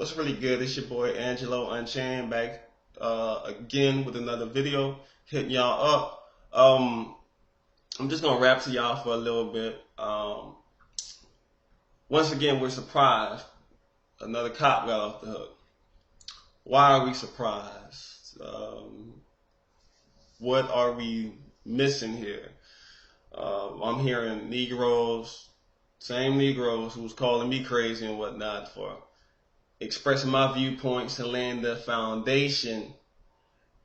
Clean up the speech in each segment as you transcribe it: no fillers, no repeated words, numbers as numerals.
What's really good? It's your boy Angelo Unchained back again with another video, hitting y'all up. I'm just gonna rap to y'all for a little bit. Once again, we're surprised. Another cop got off the hook. Why are we surprised? What are we missing here? I'm hearing Negroes, same Negroes who's calling me crazy and whatnot for expressing my viewpoints and laying the foundation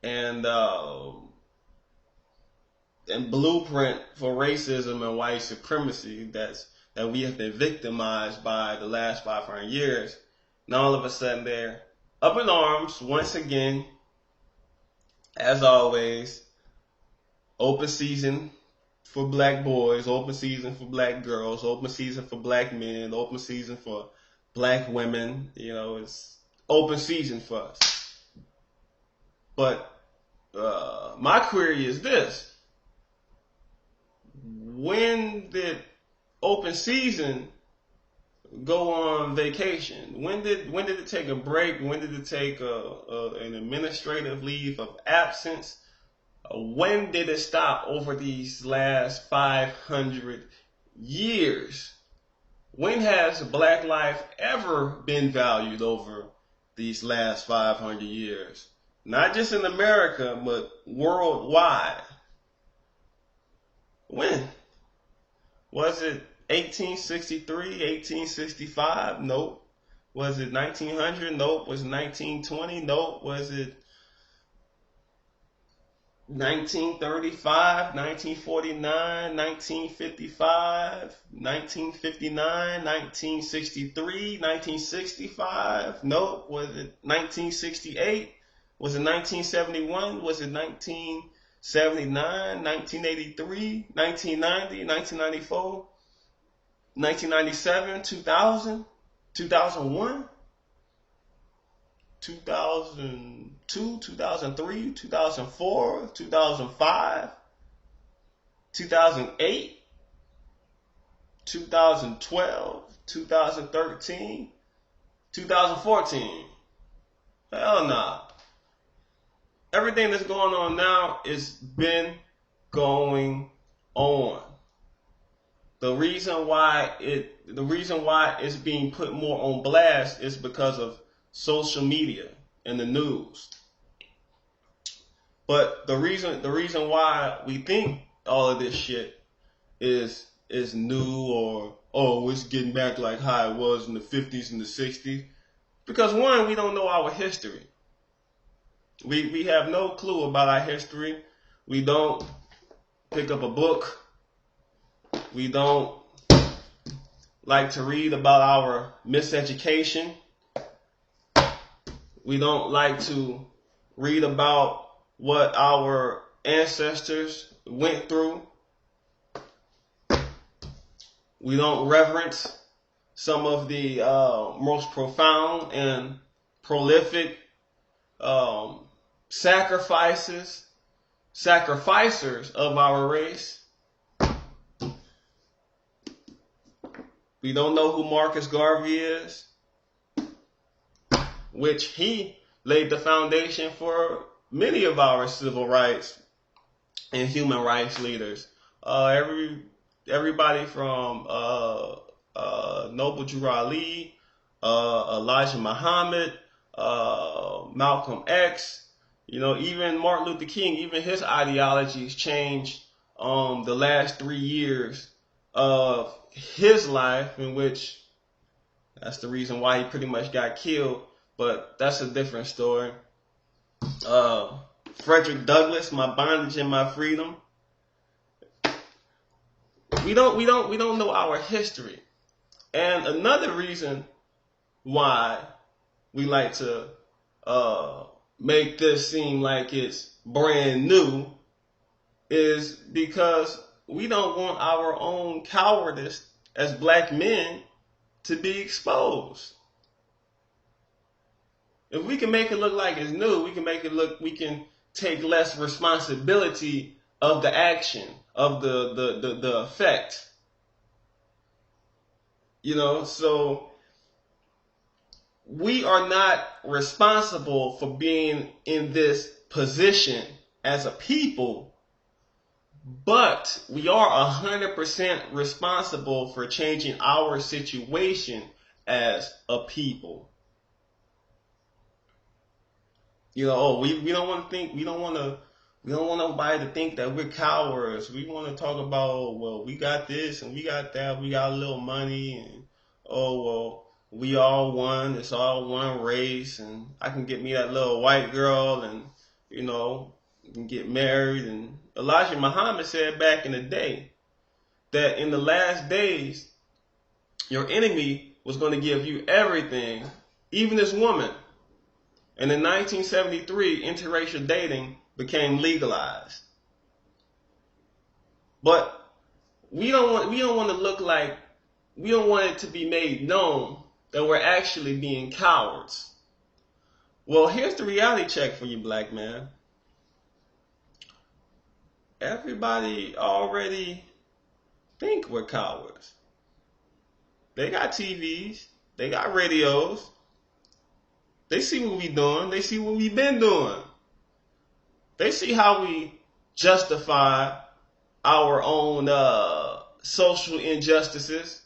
and blueprint for racism and white supremacy that we have been victimized by the last 500 years. Now all of a sudden they're up in arms once again. As always, open season for black boys, open season for black girls, open season for black men, open season for black women. You know, it's open season for us. But my query is this: when did open season go on vacation? When did it take a break? When did it take an administrative leave of absence? When did it stop over these last 500 years? When has black life ever been valued over these last 500 years? Not just in America, but worldwide. When? Was it 1863, 1865? Nope. Was it 1900? Nope. Was it 1920? Nope. Was it 1935, 1949, 1955, 1959, 1963, 1965? Nope. Was it 1968? Was it 1971? Was it 1979, 1983, 1990, 1994, 1997, 2000, 2001, 2002, 2003, 2004, 2005, 2008, 2012, 2013, 2014? Hell nah. Everything that's going on now has been going on. The reason why it's being put more on blast is because of social media and the news. But the reason why we think all of this shit is new, or it's getting back like how it was in the 50s and the 60s, because one, we don't know our history. We have no clue about our history. We don't pick up a book. We don't like to read about our miseducation. We don't like to read about what our ancestors went through. We don't reverence some of the most profound and prolific sacrificers of our race. We don't know who Marcus Garvey is, which he laid the foundation for many of our civil rights and human rights leaders. Everybody from Noble Drew Ali, Elijah Muhammad, Malcolm X, you know, even Martin Luther King, even his ideologies changed the last 3 years of his life, in which that's the reason why he pretty much got killed, but that's a different story. Frederick Douglass, My Bondage and My Freedom. We don't know our history. And another reason why we like to make this seem like it's brand new is because we don't want our own cowardice as black men to be exposed. If we can make it look like it's new, we can take less responsibility of the action, of the effect. You know, so we are not responsible for being in this position as a people, but we are 100% responsible for changing our situation as a people. We don't want to think, we don't want nobody to think that we're cowards. We want to talk about, well, we got this and we got that, we got a little money, and we all one, it's all one race, and I can get me that little white girl, and can get married. And Elijah Muhammad said back in the day that in the last days, your enemy was going to give you everything, even this woman. And in 1973, interracial dating became legalized. But we don't want it to be made known that we're actually being cowards. Well, here's the reality check for you, black man. Everybody already think we're cowards. They got TVs, they got radios. They see what we doing. They see what we've been doing. They see how we justify our own social injustices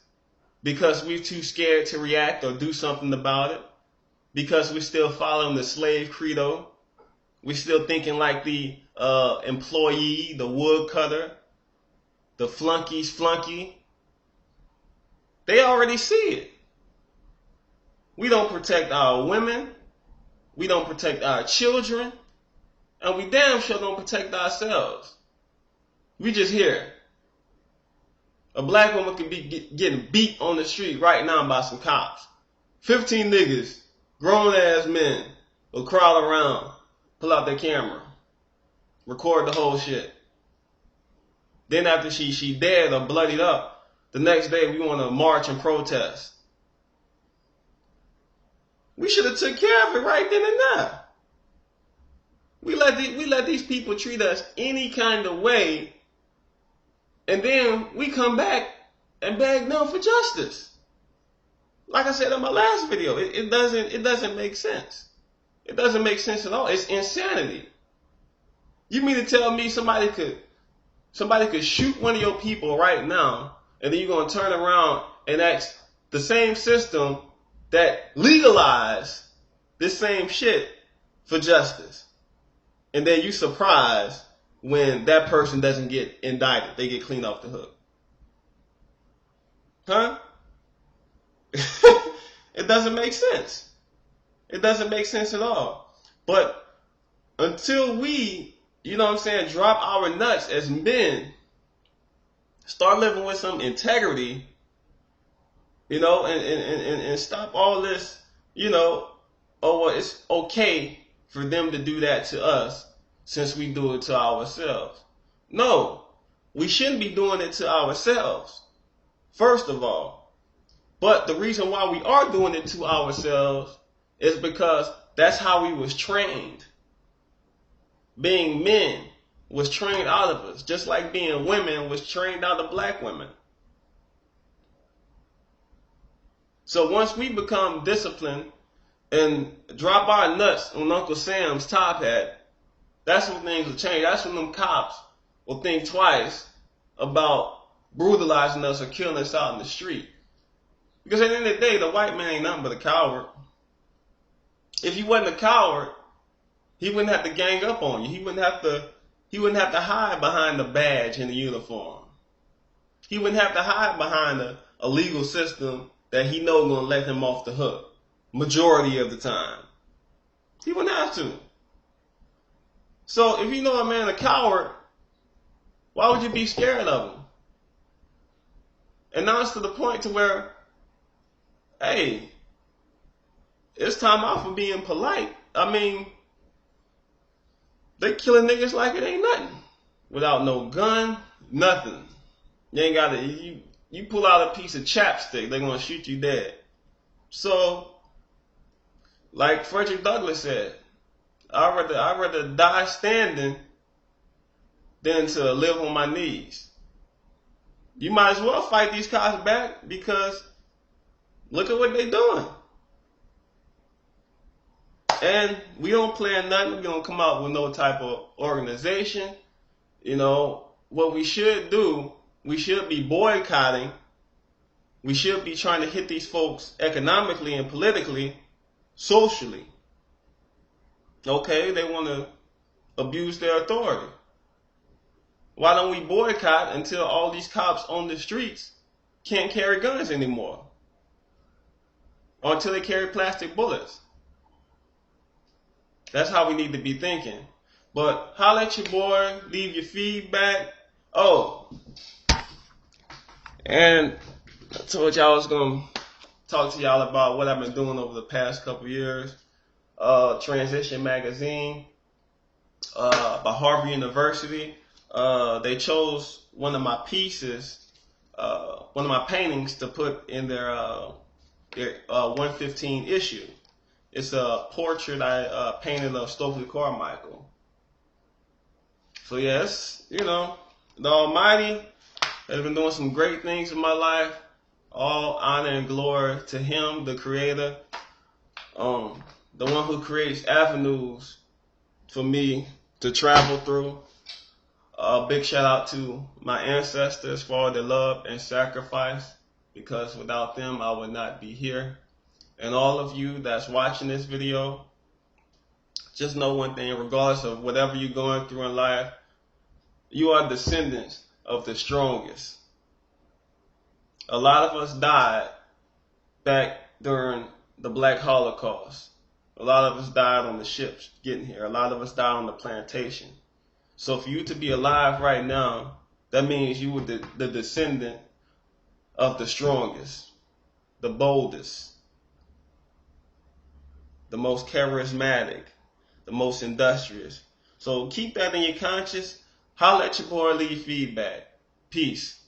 because we're too scared to react or do something about it, because we're still following the slave credo. We're still thinking like the employee, the woodcutter, the flunky's flunky. They already see it. We don't protect our women, we don't protect our children, and we damn sure don't protect ourselves. We just hear a black woman could be getting beat on the street right now by some cops. 15 niggas, grown ass men, will crowd around, pull out their camera, record the whole shit. Then after she dead or bloodied up, the next day we want to march and protest. We should have took care of it right then and there. We let these people treat us any kind of way, and then we come back and beg them for justice. Like I said in my last video, it doesn't make sense. It doesn't make sense at all. It's insanity. You mean to tell me somebody could shoot one of your people right now, and then you're gonna turn around and ask the same system that legalize this same shit for justice, and then you surprised when that person doesn't get indicted, they get cleaned off the hook? Huh? It doesn't make sense. It doesn't make sense at all. But until we, drop our nuts as men, start living with some integrity, and stop all this, it's okay for them to do that to us since we do it to ourselves. No, we shouldn't be doing it to ourselves, first of all. But the reason why we are doing it to ourselves is because that's how we was trained. Being men was trained out of us, just like being women was trained out of black women. So once we become disciplined and drop our nuts on Uncle Sam's top hat, that's when things will change. That's when them cops will think twice about brutalizing us or killing us out in the street. Because at the end of the day, the white man ain't nothing but a coward. If he wasn't a coward, he wouldn't have to gang up on you. He wouldn't have to hide behind the badge and the uniform. He wouldn't have to hide behind a legal system that he knows gonna let him off the hook majority of the time. He wouldn't have to. So if you know a man a coward, why would you be scared of him? And now it's to the point to where, hey, it's time out for being polite. I mean, they killing niggas like it ain't nothing. Without no gun, nothing. You ain't gotta, you pull out a piece of chapstick, they're gonna shoot you dead. So, like Frederick Douglass said, I'd rather die standing than to live on my knees. You might as well fight these cops back, because look at what they're doing. And we don't plan nothing. We don't come out with no type of organization. You know, what we should do, we should be boycotting. We should be trying to hit these folks economically and politically, socially. Okay, they want to abuse their authority. Why don't we boycott until all these cops on the streets can't carry guns anymore? Or until they carry plastic bullets? That's how we need to be thinking. But holla at your boy, leave your feedback. Oh, and I told y'all I was going to talk to y'all about what I've been doing over the past couple years. Transition Magazine by Harvard University. They chose one of my pieces, one of my paintings to put in their 115 issue. It's a portrait I painted of Stokely Carmichael. So yes, you know, the Almighty has been doing some great things in my life. All honor and glory to Him, the Creator, the one who creates avenues for me to travel through. A big shout out to my ancestors for all their love and sacrifice, because without them I would not be here. And all of you that's watching this video, just know one thing: regardless of whatever you're going through in life, you are descendants of the strongest. A lot of us died back during the Black Holocaust. A lot of us died on the ships getting here. A lot of us died on the plantation. So for you to be alive right now, that means you were the descendant of the strongest, the boldest, the most charismatic, the most industrious. So keep that in your conscience. Holla at your boy, leave feedback. Peace.